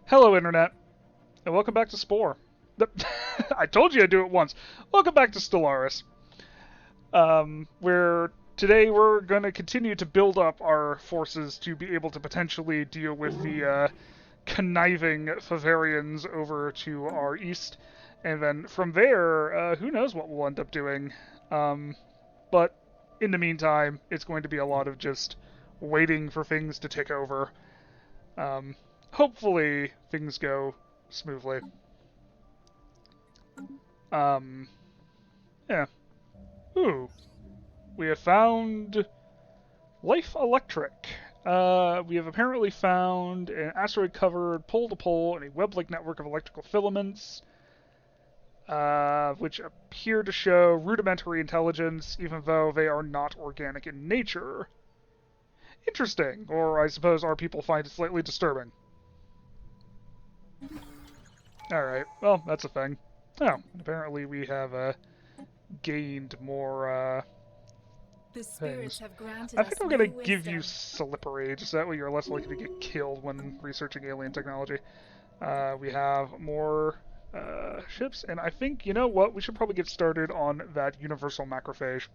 Hello, Internet, and welcome back to Spore. I told you I'd do it once. Welcome back to Stellaris, where today we're going to continue to build up our forces to be able to potentially deal with the conniving Favarians over to our east, and then from there, who knows what we'll end up doing. But in the meantime, it's going to be a lot of just waiting for things to tick over. Hopefully things go smoothly. Yeah. Ooh. We have found Life Electric. We have apparently found an asteroid-covered pole-to-pole and a web-like network of electrical filaments, which appear to show rudimentary intelligence, even though they are not organic in nature. Interesting, or I suppose our people find it slightly disturbing. Alright, well, that's a thing. Oh, apparently we have gained more The spirits things. have granted I think us I'm gonna new give you wisdom. slippery, just that way you're less likely to get killed when researching alien technology. We have more ships, and I think, you know what, we should probably get started on that universal macrophage.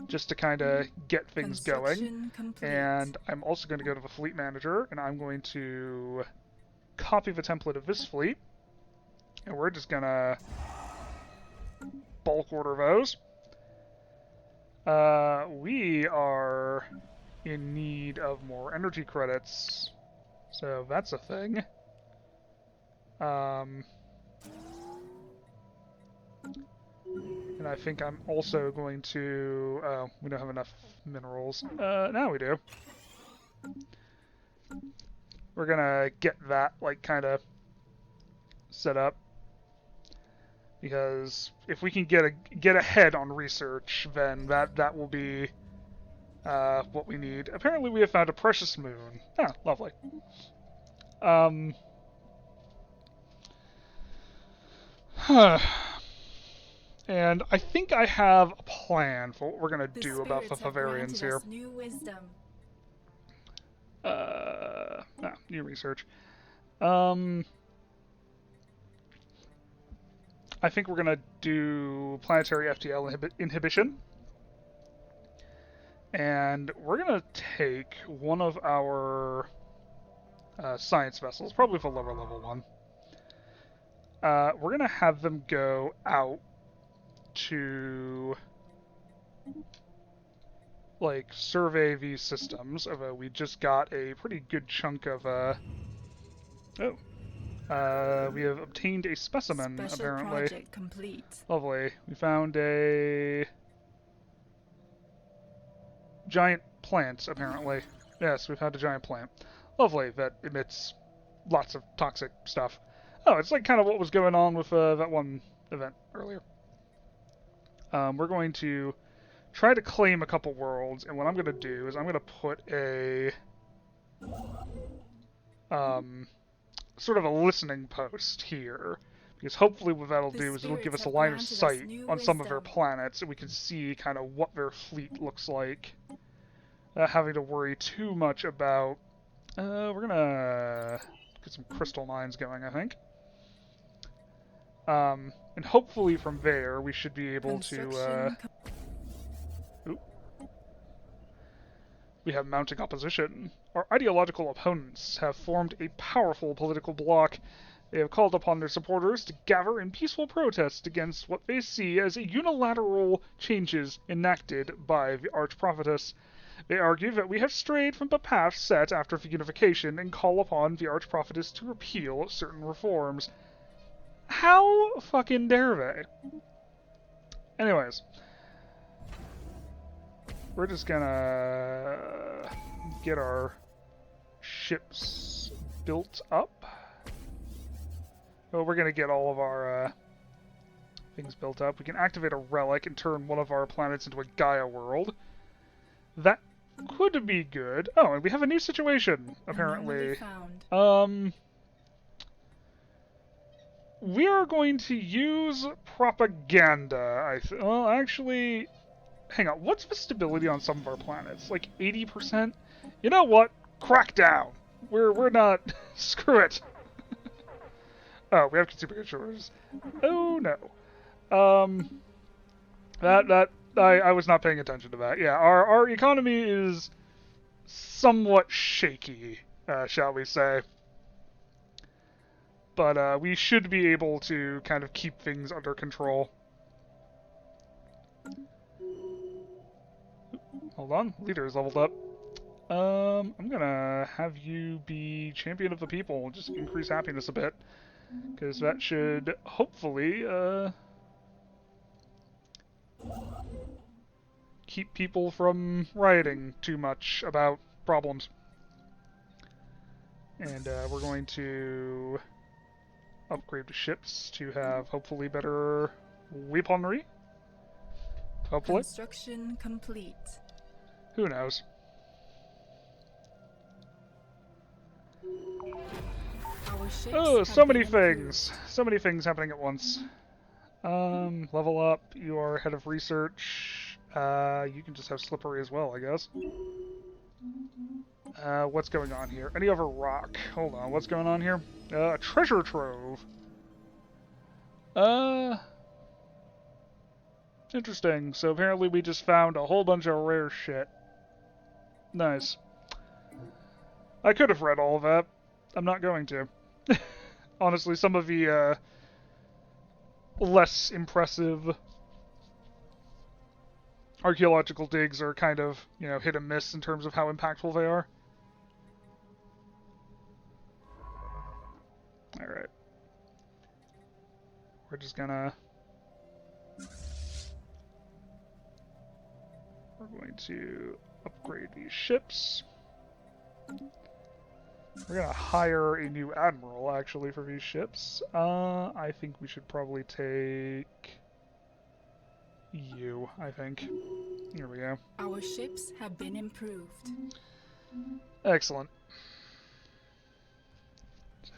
Just to kind of get things going. Construction complete. And I'm also going to go to the fleet manager, and I'm going to copy the template of this fleet, and we're just going to bulk order those. We are in need of more energy credits, so that's a thing. And I think I'm also going to... Oh, we don't have enough minerals. Now we do. We're gonna get that, like, kind of set up. Because if we can get ahead on research, then that will be what we need. Apparently we have found a precious moon. Ah, lovely. And I think I have a plan for what we're gonna do about the Favarians here. New wisdom. New research. I think we're gonna do planetary FTL inhibition. And we're gonna take one of our science vessels, probably the lower level one. We're gonna have them go out to like survey these systems, although we just got a pretty good chunk of we have obtained a specimen. Special apparently project complete. Lovely. We found a giant plant, apparently. Yes, we've had a giant plant. Lovely, that emits lots of toxic stuff. Oh, it's like kind of what was going on with that one event earlier. We're going to try to claim a couple worlds, and what I'm going to do is I'm going to put a sort of a listening post here, because hopefully what that'll do is it'll give us a line of sight on some of their planets, and we can see kind of what their fleet looks like, without having to worry too much about... we're gonna get some crystal mines going, I think. And hopefully from there we should be able to... We have mounting opposition. Our ideological opponents have formed a powerful political bloc. They have called upon their supporters to gather in peaceful protest against what they see as unilateral changes enacted by the Archprophetess. They argue that we have strayed from the path set after the unification and call upon the Archprophetess to repeal certain reforms. How fucking dare they? Anyways. We're just gonna get our ships built up. Well, we're gonna get all of our things built up. We can activate a relic and turn one of our planets into a Gaia world. That could be good. Oh, and we have a new situation, apparently. We are going to use propaganda, well, actually... Hang on, what's the stability on some of our planets? Like 80%? You know what? Crack down. We're not. Screw it. Oh, we have consumer insurers. Oh no. I was not paying attention to that. Yeah, our economy is somewhat shaky, shall we say. But we should be able to kind of keep things under control. Hold on, leader is leveled up. I'm gonna have you be champion of the people, just increase happiness a bit. Because that should hopefully, keep people from rioting too much about problems. And we're going to upgrade the ships to have hopefully better weaponry. Hopefully. Construction complete. Who knows? Our ships Oh, have so many been things. improved. So many things happening at once. Level up. You are head of research. You can just have slippery as well, I guess. What's going on here? Any other rock? Hold on, what's going on here? A treasure trove. Interesting. So apparently we just found a whole bunch of rare shit. Nice. I could have read all of that. I'm not going to. Honestly, some of the, less impressive archaeological digs are kind of, you know, hit and miss in terms of how impactful they are. Alright. We're just gonna... We're going to upgrade these ships. We're gonna hire a new admiral, actually, for these ships. I think we should probably take... you, I think. Here we go. Our ships have been improved. Excellent.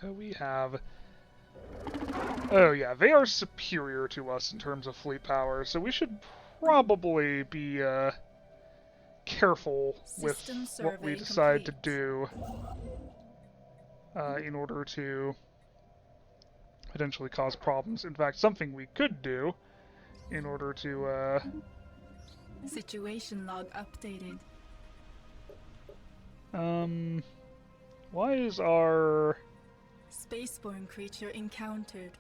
So we have... Oh yeah, they are superior to us in terms of fleet power, so we should probably be careful with System what we survey decide to complete. do in order to potentially cause problems. In fact, something we could do in order to... Situation log updated. Why is our... Spaceborne creature encountered.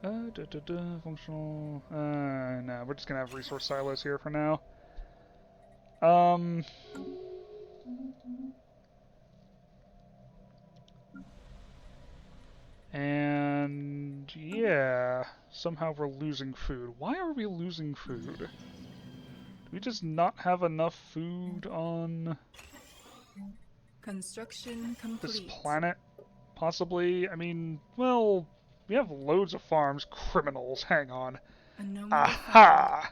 Functional... no, we're just gonna have resource silos here for now. And... yeah, somehow we're losing food. Why are we losing food? Do we just not have enough food on... Construction complete. this planet? Possibly? I mean, well, we have loads of farms. Criminals, hang on. Anomaly found. Aha!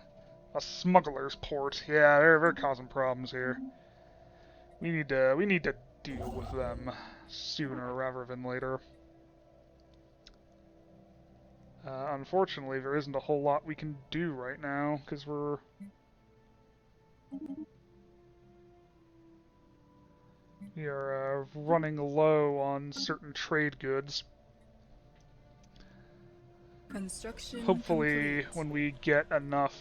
A smuggler's port. Yeah, they're causing problems here. We need to deal with them sooner rather than later. Unfortunately, there isn't a whole lot we can do right now, because we are running low on certain trade goods. Construction Hopefully, complete. when we get enough,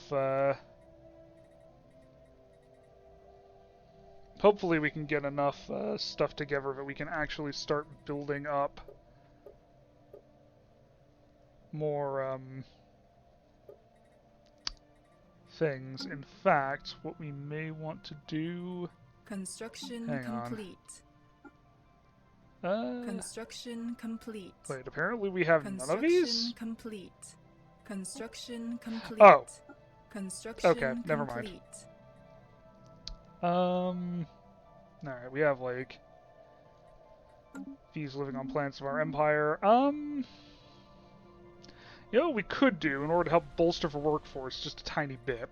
hopefully we can get enough stuff together that we can actually start building up more things. In fact, what we may want to do... Construction hang on. complete. Construction complete. Wait, apparently we have none of these? Complete. Construction complete. Oh. Construction Okay, never mind. complete. Alright, we have, like, these living on planets of our empire. You know what we could do in order to help bolster the workforce just a tiny bit?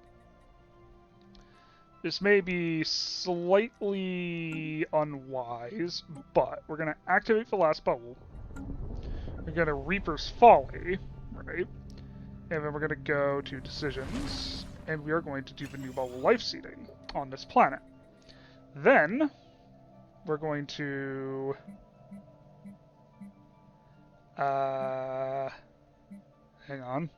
This may be slightly unwise, but we're going to activate the last bubble. We're going to Reaper's Folly, right? And then we're going to go to Decisions, and we are going to do the new bubble life seeding on this planet. Then we're going to hang on.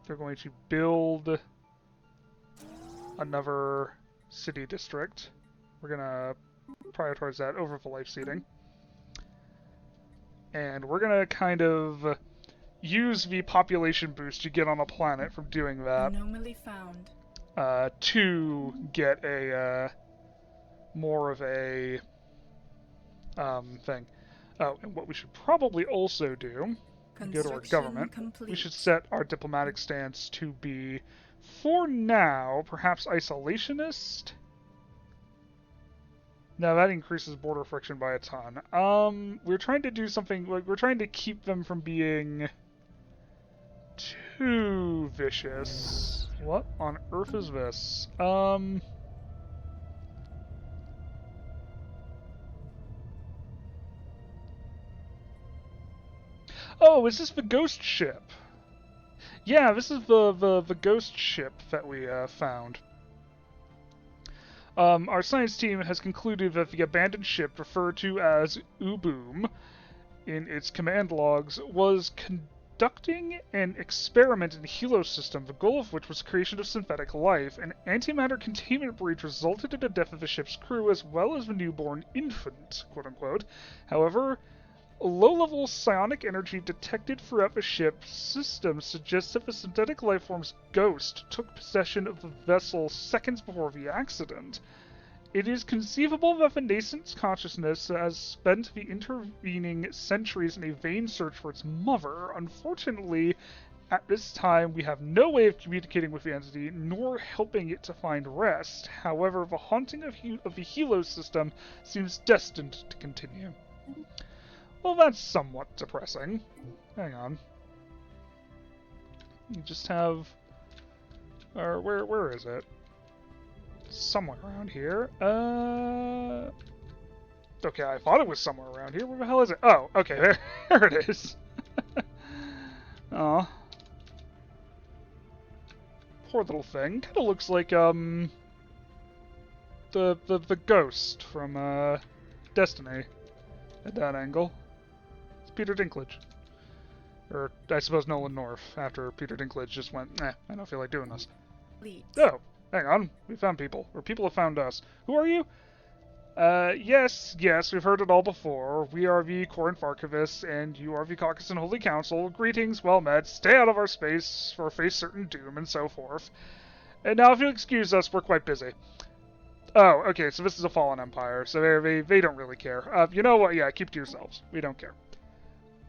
They're going to build another city district. We're gonna prioritize that over the life seeding. And we're gonna kind of use the population boost you get on a planet from doing that. Anomaly found. To get a more of a thing. Oh, and what we should probably also do, go to our government, Complete. we should set our diplomatic stance to be, for now, perhaps isolationist? No, that increases border friction by a ton. We're trying to do something, like, we're trying to keep them from being too vicious. What on earth is this? Oh, is this the ghost ship? Yeah, this is the ghost ship that we found. Our science team has concluded that the abandoned ship, referred to as Uboom in its command logs, was conducting an experiment in the Helios system, the goal of which was creation of synthetic life. An antimatter containment breach resulted in the death of the ship's crew as well as the newborn infant, quote-unquote. However, low-level psionic energy detected throughout the ship's system suggests that the synthetic lifeform's ghost took possession of the vessel seconds before the accident. It is conceivable that the nascent consciousness has spent the intervening centuries in a vain search for its mother. Unfortunately, at this time, we have no way of communicating with the entity, nor helping it to find rest. However, the haunting of the Helios system seems destined to continue. Well, that's somewhat depressing. Hang on. You just have... Or where is it? Somewhere around here. Okay, I thought it was somewhere around here. Where the hell is it? Oh, okay, there it is. Aw. Poor little thing. Kinda looks like, the ghost from, Destiny. At that angle. Peter Dinklage. Or, I suppose Nolan North, after Peter Dinklage just went, I don't feel like doing this. Oh, hang on. We found people. Or people have found us. Who are you? Yes, we've heard it all before. We are the Corinth Archivists, and you are the Caucus and Holy Council. Greetings, well met. Stay out of our space, or face certain doom, and so forth. And now, if you'll excuse us, we're quite busy. Oh, okay, so this is a fallen empire, so they don't really care. You know what? Yeah, keep to yourselves. We don't care.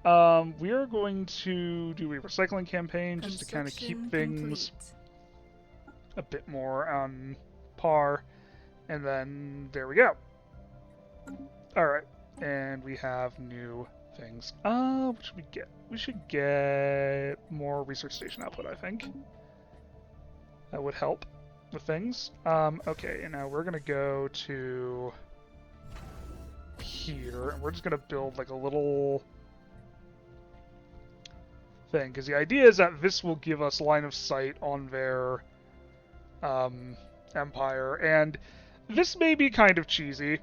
We are going to do a recycling campaign just to kind of keep things a bit more on par. And then, there we go. Alright, and we have new things. What should we get? We should get more research station output, I think. That would help with things. Okay, and now we're gonna go to here, and we're just gonna build like a little thing, because the idea is that this will give us line of sight on their empire, and this may be kind of cheesy.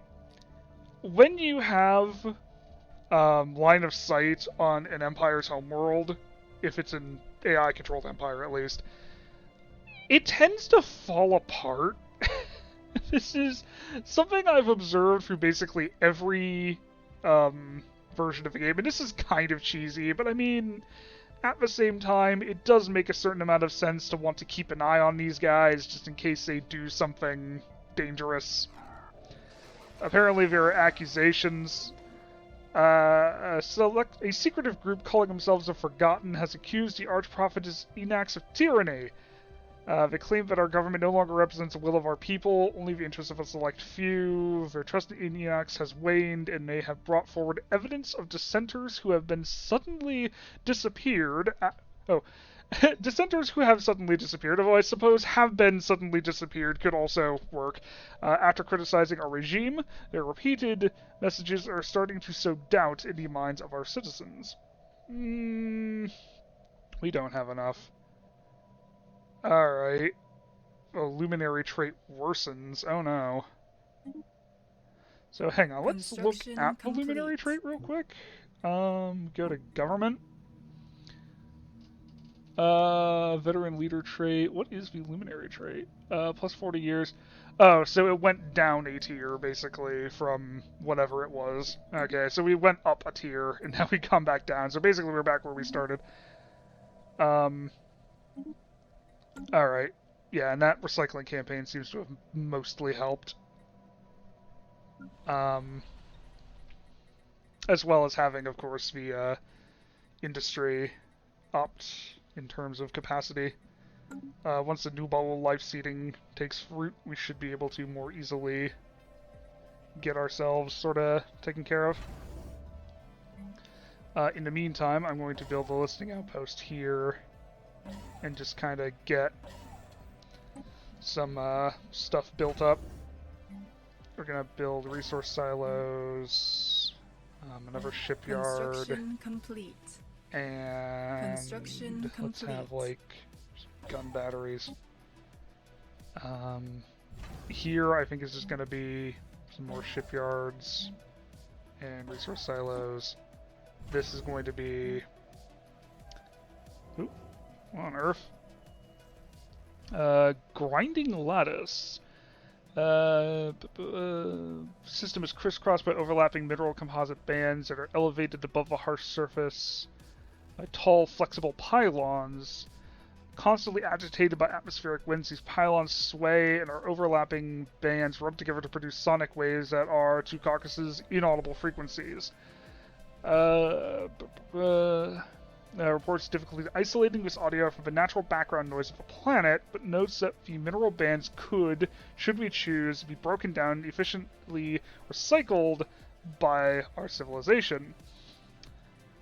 When you have line of sight on an empire's homeworld, if it's an AI-controlled empire at least, it tends to fall apart. This is something I've observed through basically every version of the game, and this is kind of cheesy, but I mean, at the same time, it does make a certain amount of sense to want to keep an eye on these guys, just in case they do something dangerous. Apparently there are accusations. A secretive group calling themselves the Forgotten has accused the Archprophetess Enax of tyranny. They claim that our government no longer represents the will of our people, only the interests of a select few. Their trust in Enax has waned, and they have brought forward evidence of dissenters who have been suddenly disappeared. Dissenters who have suddenly disappeared, although I suppose have been suddenly disappeared could also work. After criticizing our regime, their repeated messages are starting to sow doubt in the minds of our citizens. We don't have enough. Alright. luminary trait worsens. Oh no. So hang on, let's look at the luminary trait real quick. Go to government. Veteran leader trait. What is the luminary trait? Plus 40 years. Oh, so it went down a tier, basically, from whatever it was. Okay, so we went up a tier, and now we come back down. So basically we're back where we started. Alright. Yeah, and that recycling campaign seems to have mostly helped. As well as having, of course, the industry upped in terms of capacity. Once the new bubble life seeding takes fruit, we should be able to more easily get ourselves sort of taken care of. In the meantime, I'm going to build a listing outpost here and just kind of get some stuff built up. We're going to build resource silos, another shipyard, Construction complete. and Construction let's have, like, gun batteries. Here, I think is just going to be some more shipyards and resource silos. This is going to be... Oop, what on earth? Grinding lattice. System is crisscrossed by overlapping mineral composite bands that are elevated above the harsh surface by tall, flexible pylons. Constantly agitated by atmospheric winds, these pylons sway and our overlapping bands rub together to produce sonic waves that are, to Kawkusis, inaudible frequencies. Reports difficulty isolating this audio from the natural background noise of the planet, but notes that the mineral bands could, should we choose, be broken down and efficiently recycled by our civilization.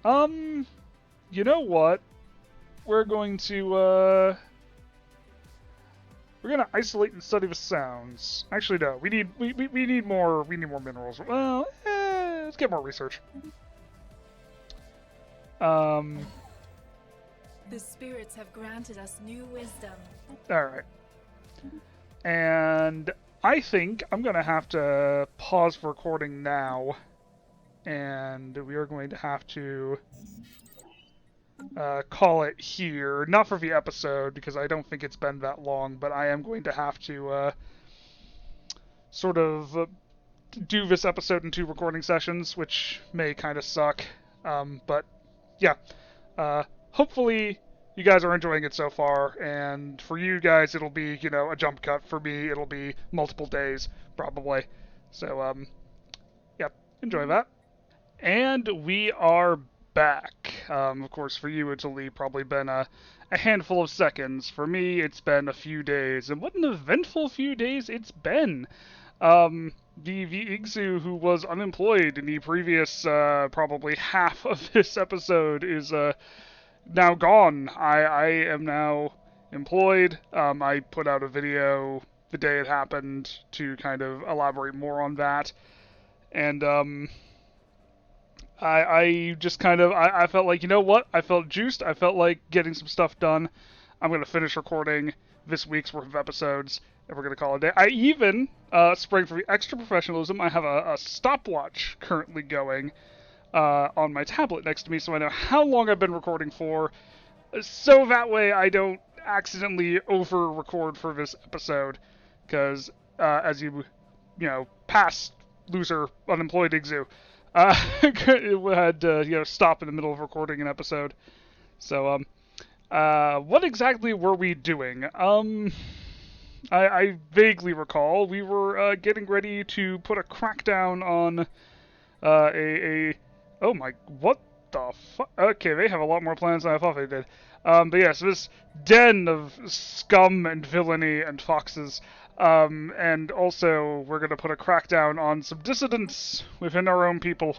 You know what? We're going to isolate and study the sounds. Actually, no. We need more minerals. Well, let's get more research. The spirits have granted us new wisdom. Alright. And I think I'm going to have to pause recording now. And we are going to have to call it here. Not for the episode, because I don't think it's been that long, but I am going to have to sort of do this episode in 2 recording sessions, which may kind of suck. But yeah. Hopefully you guys are enjoying it so far, and for you guys it'll be, you know, a jump cut. For me it'll be multiple days, probably. So, yeah, enjoy that. And we are back. Of course, for you it's only probably been a handful of seconds. For me, it's been a few days, and what an eventful few days it's been. The Igzu, who was unemployed in the previous, probably half of this episode, is, now gone. I am now employed. I put out a video the day it happened to kind of elaborate more on that. And, I just kind of, I felt like, you know what? I felt juiced. I felt like getting some stuff done. I'm going to finish recording this week's worth of episodes, and we're going to call it a day. I even, sprang for the extra professionalism, I have a stopwatch currently going on my tablet next to me, so I know how long I've been recording for, so that way I don't accidentally over-record for this episode, because, as you know, past loser, unemployed Igzu, it had to, you know, stop in the middle of recording an episode. So, what exactly were we doing? I vaguely recall we were getting ready to put a crackdown on oh my, what the fuck? Okay, they have a lot more plans than I thought they did. But yes, this den of scum and villainy and foxes. And also, we're gonna put a crackdown on some dissidents within our own people,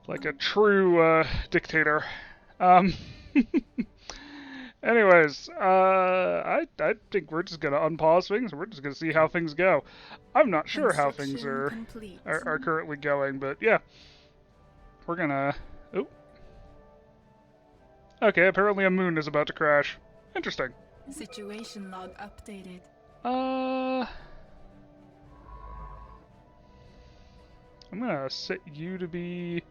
like a true, dictator. Anyways, I think we're just gonna unpause things, and we're just gonna see how things go. I'm not sure how things are currently going, but yeah. We're gonna... Oh. Okay, apparently a moon is about to crash. Interesting. Situation log updated. I'm gonna set you to be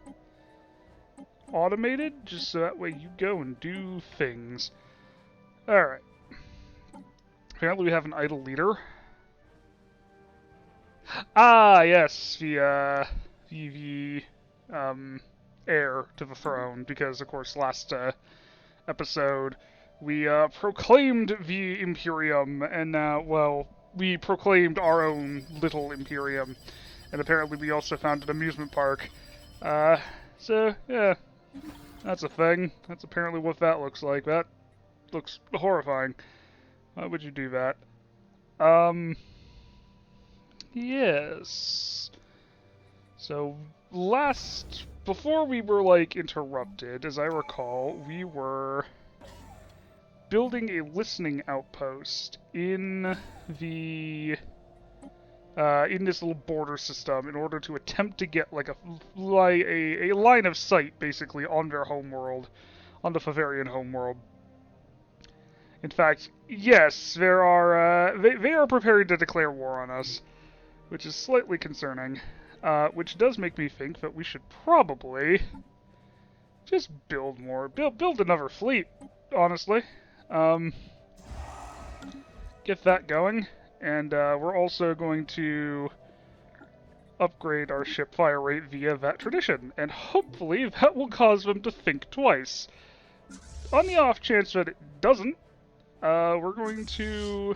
automated, just so that way you go and do things. Alright. Apparently we have an idle leader. Ah, yes, the heir to the throne, because, of course, last, episode, we, proclaimed the Imperium, and now, well, we proclaimed our own little Imperium, and apparently we also found an amusement park. So, yeah, that's a thing. That's apparently what that looks like. That looks horrifying. Why would you do that? Yes. So, before we were, like, interrupted, as I recall, we were building a listening outpost in the, in this little border system in order to attempt to get, like, a line of sight, basically, on their homeworld, on the Favarian homeworld. In fact, yes, there are, they are preparing to declare war on us, which is slightly concerning. Which does make me think that we should probably just build another fleet, honestly. Get that going, and we're also going to upgrade our ship fire rate via that tradition, and hopefully that will cause them to think twice. On the off chance that it doesn't, we're going to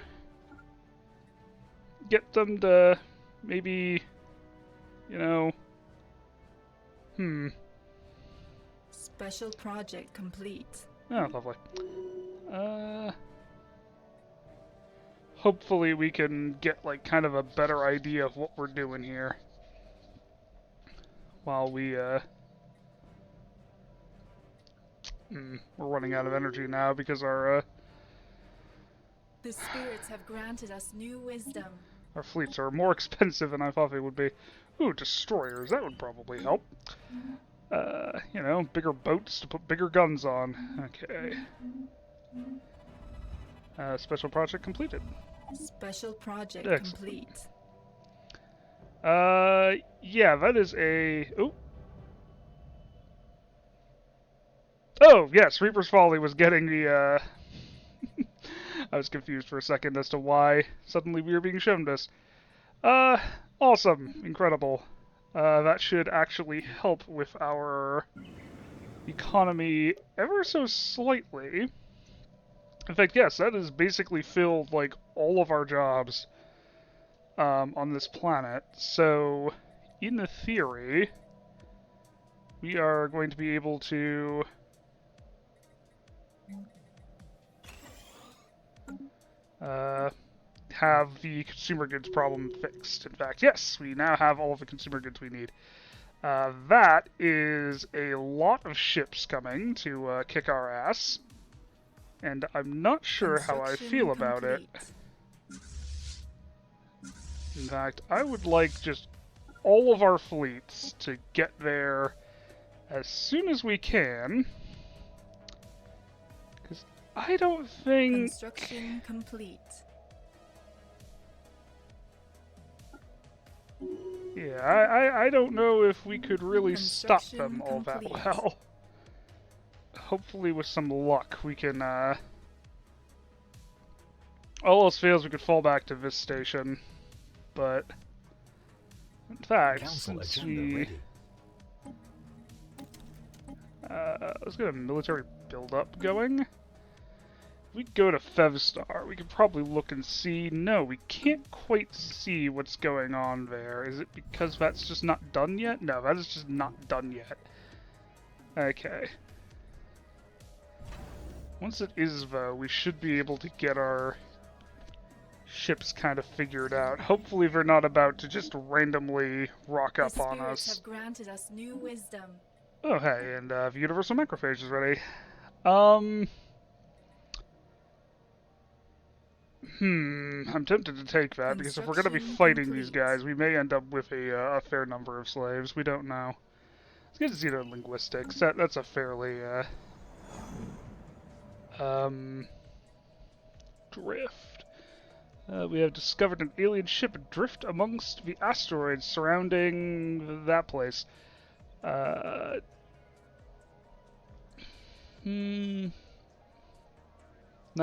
get them to maybe, you know, Special project complete. Oh, lovely. Hopefully we can get, like, kind of a better idea of what we're doing here. While we, we're running out of energy now because The spirits have granted us new wisdom. our fleets are more expensive than I thought they would be. Ooh, destroyers, that would probably help. You know, bigger boats to put bigger guns on. Okay. Special project completed. Special project Excellent. complete. Yeah, that is a... Ooh. Oh, yes, Reaper's Folly was getting the, I was confused for a second as to why suddenly we were being shown this. Awesome. Incredible. That should actually help with our economy ever so slightly. In fact, yes, that has basically filled, like, all of our jobs on this planet. So, in the theory, we are going to be able to have the consumer goods problem fixed. In fact, yes, we now have all of the consumer goods we need. That is a lot of ships coming to kick our ass, and I'm not sure how I feel about it. In fact, I would like just all of our fleets to get there as soon as we can, because I don't think... Construction complete. Yeah, I don't know if we could really stop them all that well. Hopefully with some luck we can, all else fails we could fall back to this station. But, in fact, since we... let's get a military build-up going. If we go to Fevstar, we could probably look and see... No, we can't quite see what's going on there. Is it because that's just not done yet? No, that is just not done yet. Okay. Once it is, though, we should be able to get our ships kind of figured out. Hopefully they're not about to just randomly rock up on us. The spirits have granted us new wisdom. Oh, hey, and the universal macrophage is ready. I'm tempted to take that, because if we're going to be fighting these guys, we may end up with a fair number of slaves. We don't know. Let's get xenolinguistics. That's a fairly, drift. We have discovered an alien ship adrift amongst the asteroids surrounding that place. Not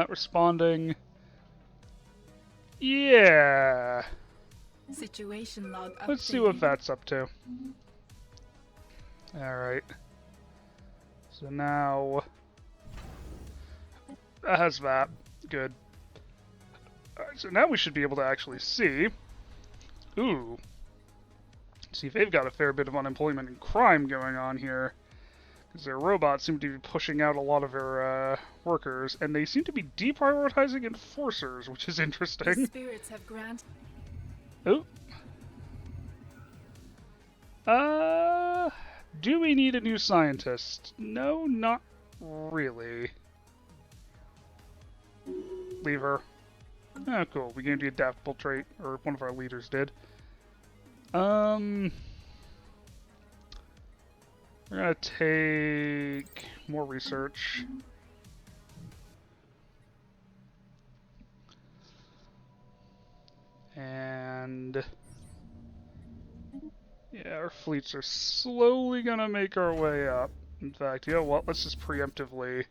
responding. Yeah. Situation log updated. Let's see what that's up to. Alright. So now... that has that. Good. Alright, so now we should be able to actually see... Ooh. See if they've got a fair bit of unemployment and crime going on here. Because their robots seem to be pushing out a lot of their workers, and they seem to be deprioritizing enforcers, which is The interesting. spirits have granted. Oh. Do we need a new scientist? No, not really. Leave her. Oh, cool. We gained the adaptable trait, or one of our leaders did. We're gonna take more research. And yeah, our fleets are slowly gonna make our way up. In fact, you know what? Let's just preemptively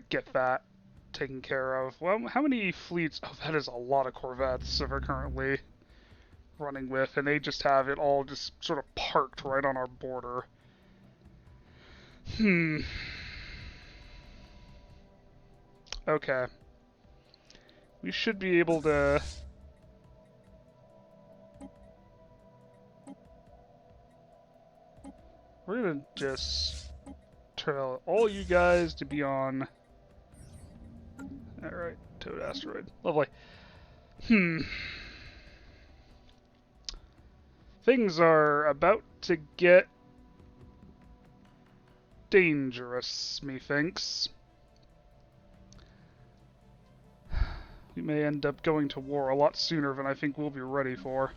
get that taken care of. Well, how many fleets? Oh, that is a lot of corvettes that we're currently running with, and they just have it all just sort of parked right on our border. Okay. We should be able to... We're gonna just tell all you guys to be on... Alright, Toad Asteroid. Lovely. Things are about to get dangerous, methinks. We may end up going to war a lot sooner than I think we'll be ready for.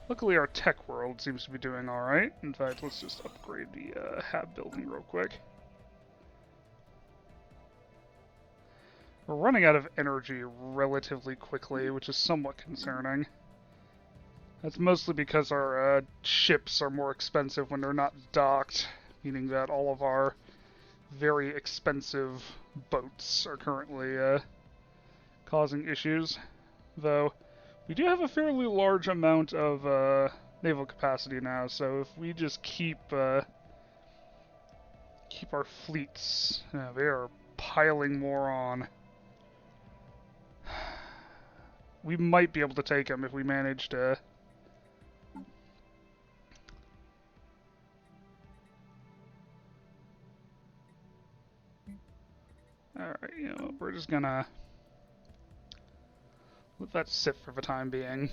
Luckily, our tech world seems to be doing alright. In fact, let's just upgrade the hab building real quick. We're running out of energy relatively quickly, which is somewhat concerning. That's mostly because our ships are more expensive when they're not docked, meaning that all of our very expensive boats are currently causing issues. Though, we do have a fairly large amount of naval capacity now, so if we just keep our fleets, they are piling more on. We might be able to take them if we manage to... Alright, you know, we're just gonna let that sit for the time being.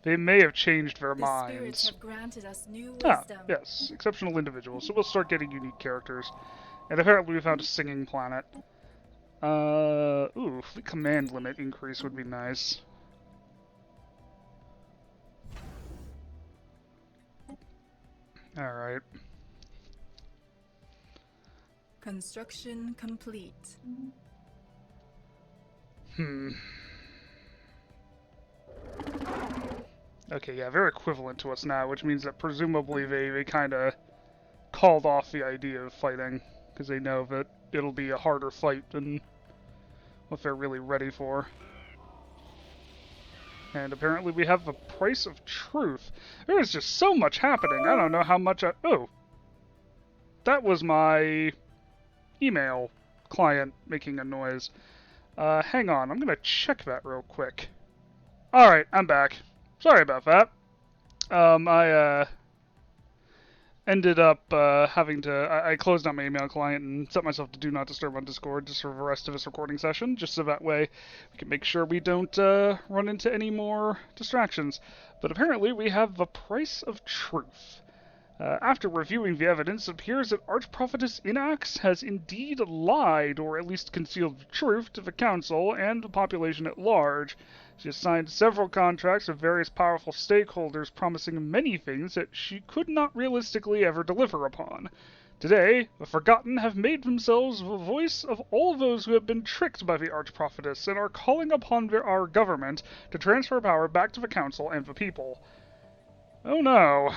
They may have changed their The minds. spirits have granted us new Ah, wisdom. yes, exceptional individuals. So we'll start getting unique characters. And apparently we found a singing planet. Ooh, the command limit increase would be nice. Alright. Construction complete. Okay, yeah, they're equivalent to us now, which means that presumably they kind of called off the idea of fighting, because they know that it'll be a harder fight than what they're really ready for. And apparently we have the price of truth. There is just so much happening. I don't know how much I... Oh! That was my email client making a noise. Hang on, I'm gonna check that real quick. Alright, I'm back. Sorry about that. I ended up having to... I closed out my email client and set myself to do not disturb on Discord just for the rest of this recording session, just so that way we can make sure we don't run into any more distractions. But apparently we have the price of truth. After reviewing the evidence, it appears that Archprophetess Inax has indeed lied, or at least concealed the truth, to the Council and the population at large. She has signed several contracts with various powerful stakeholders, promising many things that she could not realistically ever deliver upon. Today, the Forgotten have made themselves the voice of all those who have been tricked by the Archprophetess and are calling upon our government to transfer power back to the Council and the people. Oh no.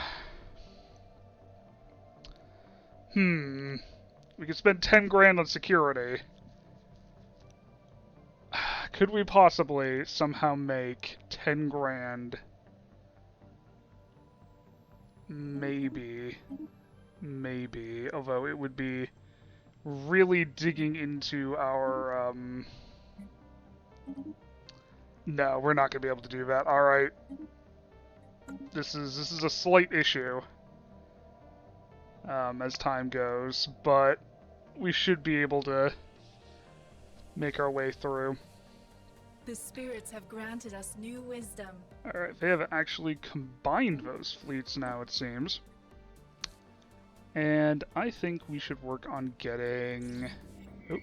We could spend 10 grand on security. Could we possibly somehow make 10 grand? Maybe. Maybe. Although it would be really digging into our, No, we're not going to be able to do that. Alright. This is a slight issue. As time goes, but we should be able to make our way through. The spirits have granted us new wisdom. Alright, they have actually combined those fleets now, it seems. And I think we should work on getting... Oh.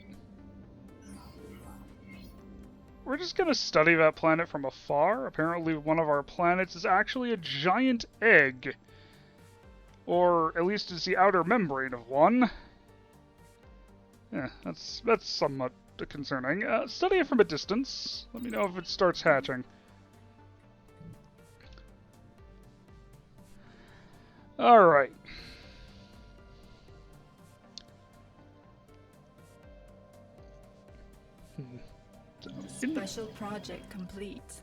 We're just gonna study that planet from afar. Apparently one of our planets is actually a giant egg. Or at least it's the outer membrane of one. Yeah, that's somewhat concerning. Study it from a distance. Let me know if it starts hatching. Alright. Special project complete.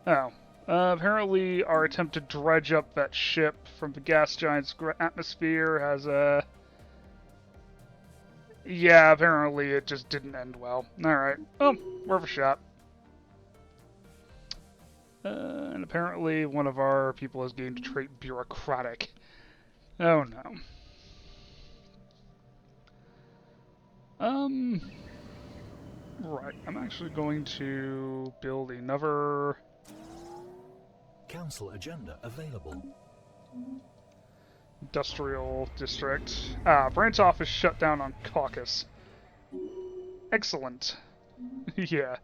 Oh. Apparently our attempt to dredge up that ship from the gas giant's atmosphere has yeah, apparently it just didn't end well. Alright. Oh, worth a shot. And apparently one of our people has gained a trait bureaucratic. Oh no. Right. I'm actually going to build another... Council agenda available. Industrial district. Branch office shut down on Kawkusis. Excellent. Yeah.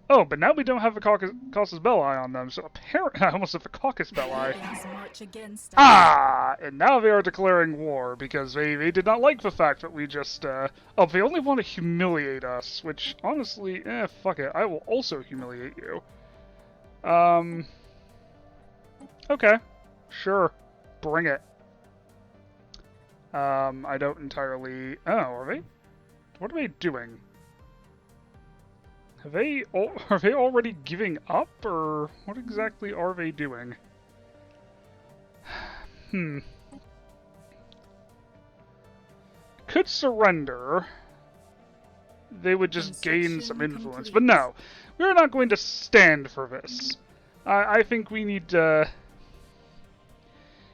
Oh, but now we don't have a Casus Belli on them, so apparently I almost have a Casus Belli. March against us. And now they are declaring war because they did not like the fact that we just oh, they only want to humiliate us, which honestly, fuck it. I will also humiliate you. Okay. Sure. Bring it. I don't entirely... Oh, are they? What are they doing? Are they already giving up, or what exactly are they doing? Could surrender. They would just gain some influence. But no, we're not going to stand for this. I think we need to...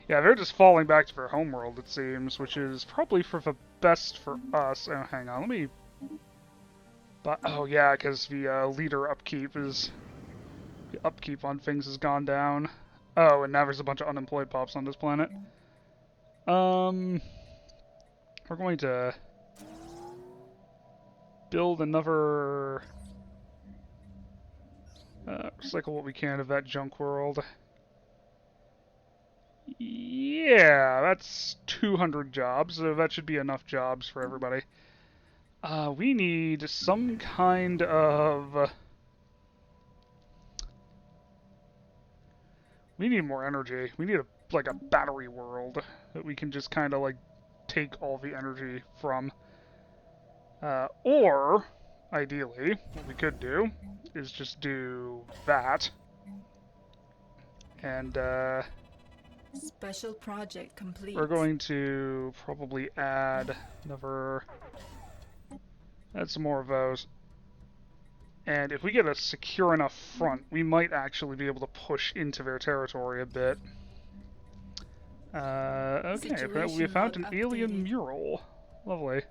Yeah, they're just falling back to their homeworld, it seems, which is probably for the best for us. Oh, hang on, let me... But, oh yeah, because the leader upkeep is... The upkeep on things has gone down. Oh, and now there's a bunch of unemployed pops on this planet. We're going to... build another... recycle what we can of that junk world. Yeah, that's 200 jobs, so that should be enough jobs for everybody. We need some kind of... We need more energy. We need like a battery world that we can just kind of like take all the energy from. Or, ideally, what we could do is just do that. And, Special project complete. we're going to probably add another... Add some more of those. And if we get a secure enough front, we might actually be able to push into their territory a bit. Okay, we found an alien mural. Lovely.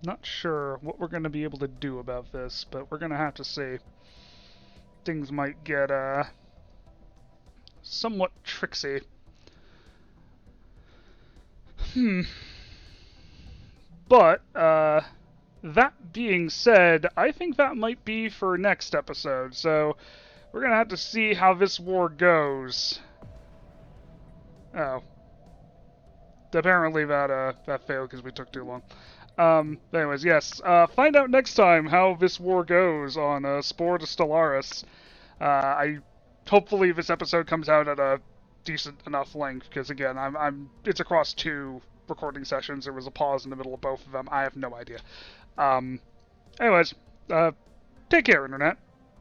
Not sure what we're going to be able to do about this, but we're going to have to see. Things might get, somewhat tricksy. But, that being said, I think that might be for next episode, so we're gonna have to see how this war goes. Oh. Apparently that failed because we took too long. Anyways, yes. Find out next time how this war goes on Spore to Stellaris. Hopefully this episode comes out at a decent enough length because again, it's across 2 recording sessions. There was a pause in the middle of both of them. I have no idea. Anyways, take care, Internet.